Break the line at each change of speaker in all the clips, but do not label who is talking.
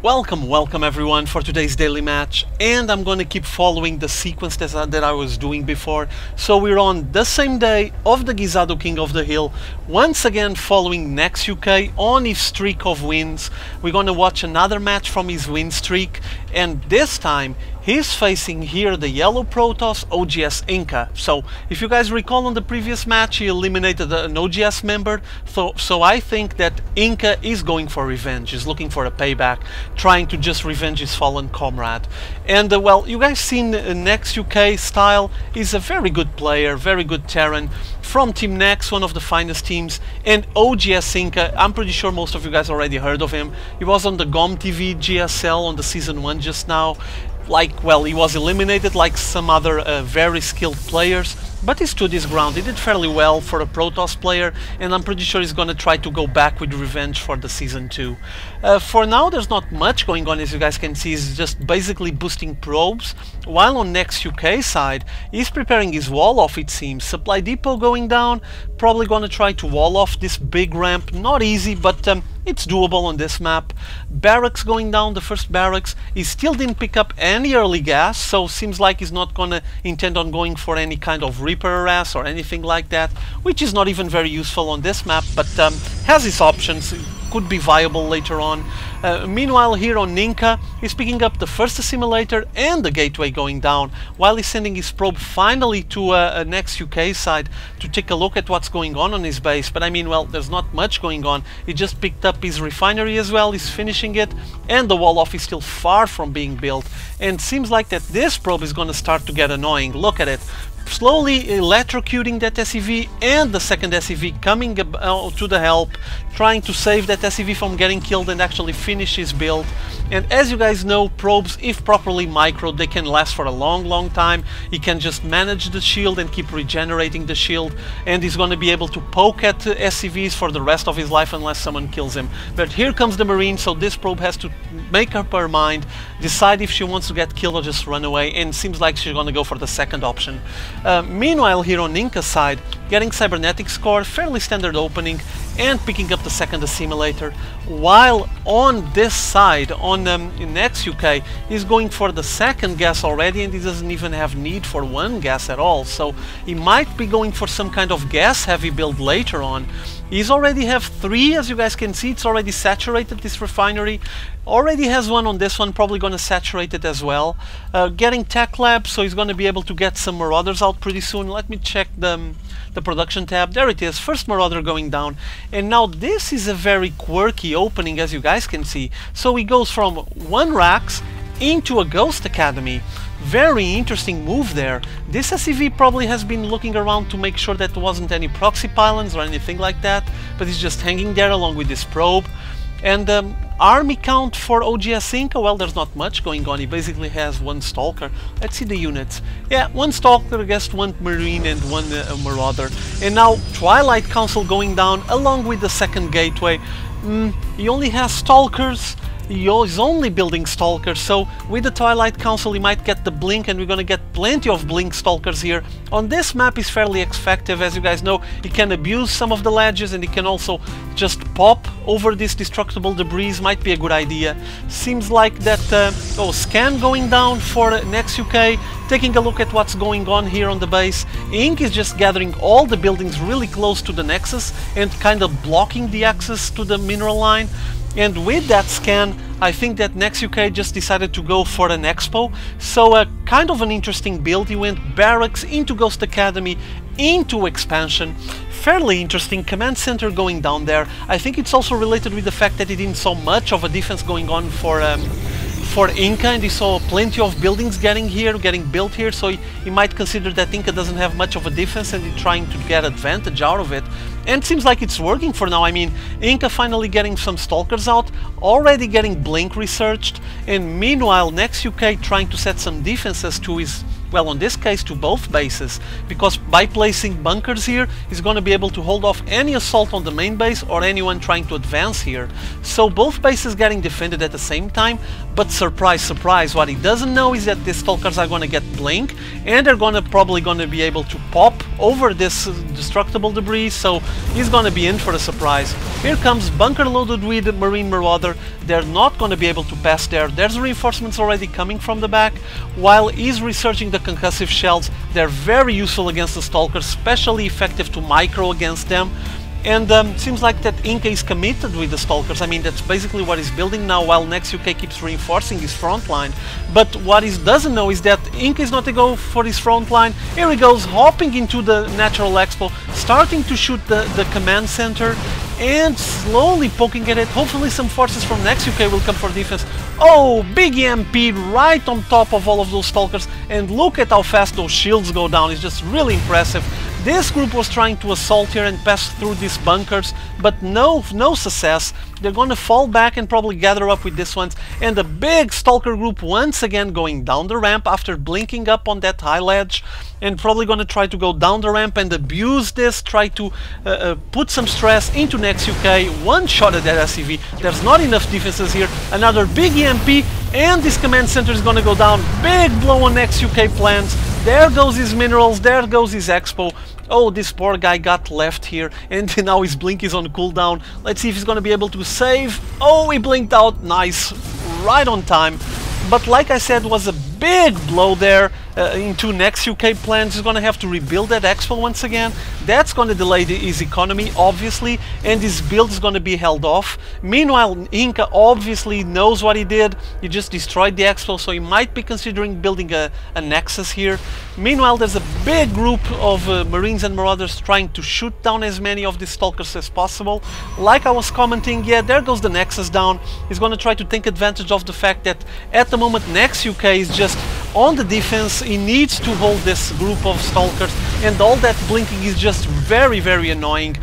Welcome everyone for today's daily match, and I'm gonna keep following the sequence that I was doing before. So we're on the same day of the Gisado King of the Hill, once again following NEXuk on his streak of wins. We're gonna watch another match from his win streak, and this time he's facing here the yellow Protoss oGsInCa. So if you guys recall, on the previous match he eliminated an OGS member, so I think that Inca is going for revenge. He's looking for a payback, trying to just revenge his fallen comrade. And well, you guys seen NEXuk style. He's a very good player, very good Terran from Team Nex, one of the finest teams. And oGsInCa, I'm pretty sure most of you guys already heard of him. He was on the GOM TV GSL on the Season 1 just now. Well, he was eliminated like some other very skilled players, but he stood his ground. He did fairly well for a Protoss player, and I'm pretty sure he's gonna try to go back with revenge for the Season 2. For now, there's not much going on, as you guys can see. He's just basically boosting probes, while on NEXuk side, he's preparing his wall off, it seems. Supply depot going down, probably gonna try to wall off this big ramp. Not easy, but it's doable on this map. Barracks going down, the first barracks. He still didn't pick up any early gas, so seems like he's not gonna intend on going for any kind of Reaper harass or anything like that, which is not even very useful on this map, but has its options. Could be viable later on. Meanwhile, here on Ninka, he's picking up the first assimilator and the gateway going down, while he's sending his probe finally to a NEXuk side to take a look at what's going on his base. But I mean, well, there's not much going on. He just picked up his refinery as well, he's finishing it, and the wall off is still far from being built. And seems like that this probe is gonna start to get annoying. Look at it. Slowly electrocuting that SCV, and the second SCV coming to the help, trying to save that SCV from getting killed and actually finish his build. And as you guys know, probes, if properly microed, they can last for a long time. He can just manage the shield and keep regenerating the shield, and he's going to be able to poke at SCVs for the rest of his life unless someone kills him. But here comes the Marine, so this probe has to make up her mind, decide if she wants to get killed or just run away, and seems like she's going to go for the second option. Meanwhile, here on Inca's side, getting cybernetics core, fairly standard opening, and picking up the second assimilator, while on this side, on NEXuk, he's going for the second gas already, and he doesn't even have need for one gas at all, so he might be going for some kind of gas heavy build later on. He's already have 3, as you guys can see. It's already saturated, this refinery. Already has one on this one, probably going to saturate it as well. Getting tech lab, so he's going to be able to get some marauders out pretty soon. Let me check the production tab. There it is, first marauder going down. And now this is a very quirky opening, as you guys can see. So he goes from 1 Rax into a Ghost Academy. Very interesting move there. This SCV probably has been looking around to make sure that there wasn't any proxy pylons or anything like that, but he's just hanging there along with this probe. And army count for oGsInCa, well, there's not much going on. He basically has 1 Stalker. Let's see the units. Yeah, 1 Stalker against 1 Marine and 1 Marauder. And now Twilight Council going down along with the second gateway. He only has Stalkers. He's only building Stalkers, so with the Twilight Council he might get the Blink, and we're gonna get plenty of Blink Stalkers here. On this map is fairly effective, as you guys know. He can abuse some of the ledges, and he can also just pop over this destructible debris. Might be a good idea. Seems like that scan going down for NEXuk, taking a look at what's going on here on the base. Ink is just gathering all the buildings really close to the Nexus and kind of blocking the access to the mineral line. And with that scan, I think that NEXuk just decided to go for an expo. So kind of an interesting build. He went barracks into Ghost Academy, into expansion. Fairly interesting. Command center going down there. I think it's also related with the fact that he didn't saw much of a defense going on for Inca, and he saw plenty of buildings getting built here, so he might consider that Inca doesn't have much of a defense and he's trying to get advantage out of it. And it seems like it's working for now. I mean, Inca finally getting some Stalkers out, already getting Blink researched, and meanwhile NEXuk trying to set some defenses to his well, in this case to both bases, because by placing bunkers here, he's going to be able to hold off any assault on the main base or anyone trying to advance here. So both bases getting defended at the same time, but surprise, surprise, what he doesn't know is that these stalkers are going to get blink, and they're probably going to be able to pop over this destructible debris, so he's going to be in for a surprise. Here comes bunker loaded with the Marine Marauder. They're not going to be able to pass there. There's reinforcements already coming from the back. While he's researching the concussive shells, they're very useful against the stalkers, especially effective to micro against them. And seems like that Inca is committed with the stalkers. I mean, that's basically what he's building now, while NEXuk keeps reinforcing his front line. But what he doesn't know is that Inca is not to go for his front line. Here he goes, hopping into the natural expo, starting to shoot the command center, and slowly poking at it. Hopefully some forces from NEXuk will come for defense. Oh, big EMP right on top of all of those stalkers, and look at how fast those shields go down. It's just really impressive. This group was trying to assault here and pass through these bunkers, but no success. They're going to fall back and probably gather up with this ones. And the big stalker group once again going down the ramp after blinking up on that high ledge, and probably going to try to go down the ramp and abuse this, try to put some stress into NEXuk. One shot at that SCV. There's not enough defenses here. Another big EMP, and this command center is going to go down. Big blow on NEXuk plans. There goes his minerals, there goes his expo. Oh, this poor guy got left here, and now his blink is on cooldown. Let's see if he's going to be able to save. Oh, he blinked out. Nice. Right on time. But like I said, was a big blow there into NEXuk plans. He's going to have to rebuild that expo once again. That's going to delay his economy, obviously, and his build is going to be held off. Meanwhile, Inca obviously knows what he did. He just destroyed the expo, so he might be considering building a nexus here. Meanwhile, there's a big group of Marines and Marauders trying to shoot down as many of these stalkers as possible. Like I was commenting, yeah, there goes the nexus down. He's going to try to take advantage of the fact that at the moment NEXuk is just on the defense. He needs to hold this group of stalkers, and all that blinking is just very, very annoying.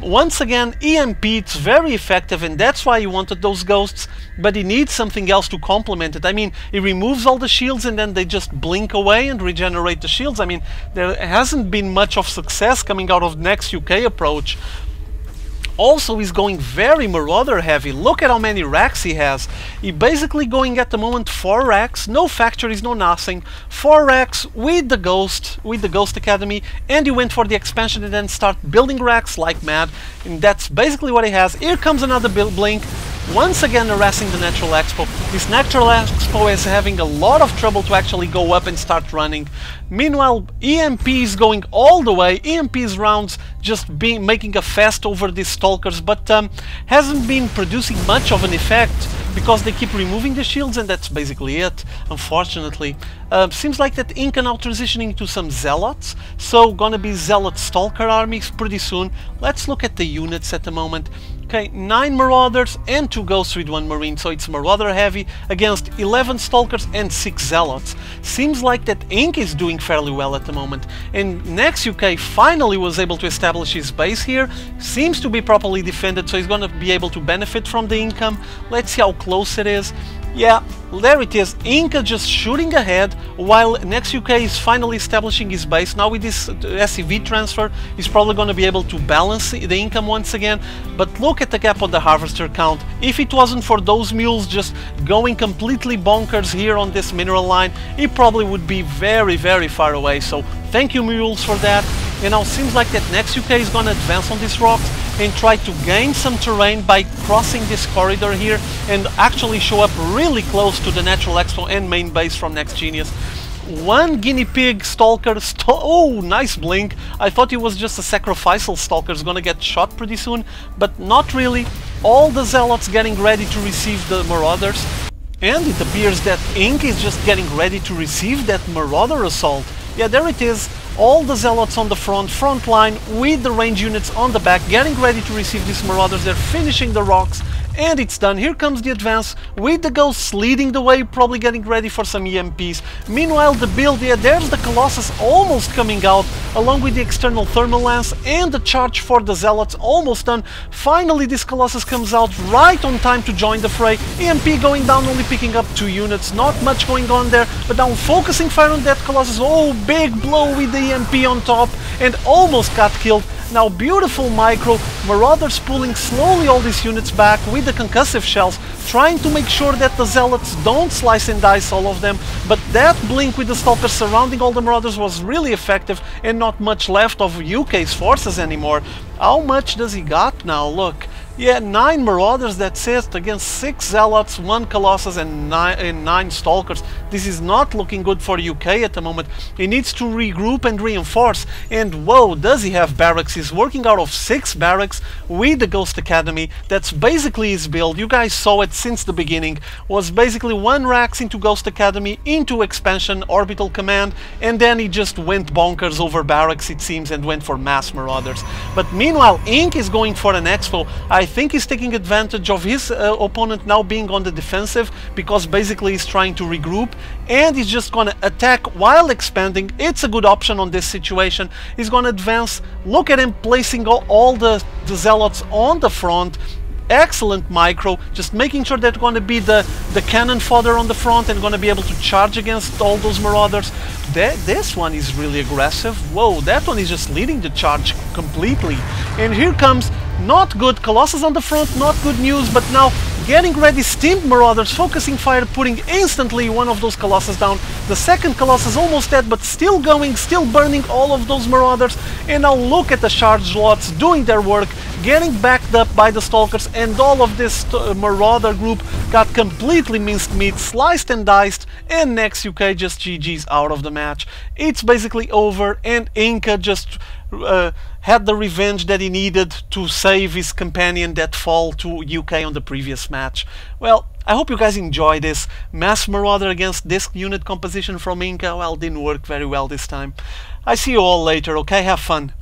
Once again, EMP, it's very effective, and that's why he wanted those ghosts, but he needs something else to complement it. I mean, he removes all the shields and then they just blink away and regenerate the shields. I mean, there hasn't been much of success coming out of NEXuk approach. Also, he's going very Marauder heavy. Look at how many racks he has. He's basically going at the moment 4 racks, no factories, no nothing. 4 racks with the Ghost Academy, and he went for the expansion and then start building racks like mad. And that's basically what he has. Here comes another blink. Once again harassing the natural expo. This natural expo is having a lot of trouble to actually go up and start running. Meanwhile, EMP is going all the way. EMP's rounds just making a fest over these stalkers, but hasn't been producing much of an effect because they keep removing the shields, and that's basically it, unfortunately. Seems like that Inca now transitioning to some zealots, so gonna be zealot stalker armies pretty soon. Let's look at the units at the moment. Okay, 9 Marauders and 2 Ghosts with 1 Marine, so it's Marauder heavy against 11 Stalkers and 6 Zealots. Seems like that Inca is doing fairly well at the moment, and NEXuk finally was able to establish his base here. Seems to be properly defended, so he's gonna be able to benefit from the income. Let's see how close it is. Yeah, there it is. Inca just shooting ahead while NEXuk is finally establishing his base. Now with this SCV transfer, he's probably going to be able to balance the income once again. But look at the gap on the harvester count. If it wasn't for those mules just going completely bonkers here on this mineral line, he probably would be very, very far away. So thank you, mules, for that. And now it seems like that NEXuk is going to advance on these rocks and try to gain some terrain by crossing this corridor here and actually show up really close to the natural expo and main base from Next Genius. 1 guinea pig stalker, oh, nice blink. I thought he was just a sacrificial stalker, is gonna get shot pretty soon, but not really. All the zealots getting ready to receive the marauders, and it appears that Inca is just getting ready to receive that marauder assault. Yeah, there it is. All the zealots on the front line with the range units on the back, getting ready to receive these marauders. They're finishing the rocks, and it's done. Here comes the advance with the Ghosts leading the way, probably getting ready for some EMPs. Meanwhile, the build, yeah, there's the Colossus almost coming out, along with the external thermal lance, and the charge for the Zealots almost done. Finally, this Colossus comes out right on time to join the fray. EMP going down, only picking up 2 units, not much going on there, but now focusing fire on that Colossus. Oh, big blow with the EMP on top, and almost got killed. Now beautiful micro, Marauders pulling slowly all these units back with the concussive shells, trying to make sure that the Zealots don't slice and dice all of them, but that blink with the Stalkers surrounding all the Marauders was really effective, and not much left of UK's forces anymore. How much does he got now? Look. Yeah, 9 Marauders, that's it, against 6 Zealots, 1 Colossus and 9 Stalkers. This is not looking good for UK at the moment. He needs to regroup and reinforce. And whoa, does he have barracks? He's working out of 6 barracks with the Ghost Academy. That's basically his build. You guys saw it since the beginning. Was basically 1 Rax into Ghost Academy, into Expansion, Orbital Command, and then he just went bonkers over barracks, it seems, and went for mass Marauders. But meanwhile, Inc is going for an expo. I think he's taking advantage of his opponent now being on the defensive, because basically he's trying to regroup, and he's just gonna attack while expanding. It's a good option on this situation. He's gonna advance. Look at him placing all the Zealots on the front. Excellent micro, just making sure that going to be the cannon fodder on the front and going to be able to charge against all those Marauders. This one is really aggressive. Whoa, that one is just leading the charge completely. And here comes, not good, Colossus on the front, not good news, but now getting ready, steamed Marauders, focusing fire, putting instantly one of those Colossus down. The second Colossus almost dead, but still going, still burning all of those Marauders. And now look at the charge lots doing their work, getting backed up by the Stalkers, and all of this Marauder group got completely minced meat, sliced and diced, and NEXuk just GG's out of the match. It's basically over, and Inca just had the revenge that he needed to save his companion that fall to UK on the previous match. Well, I hope you guys enjoy this. Mass Marauder against this unit composition from Inca, well, didn't work very well this time. I see you all later, okay? Have fun.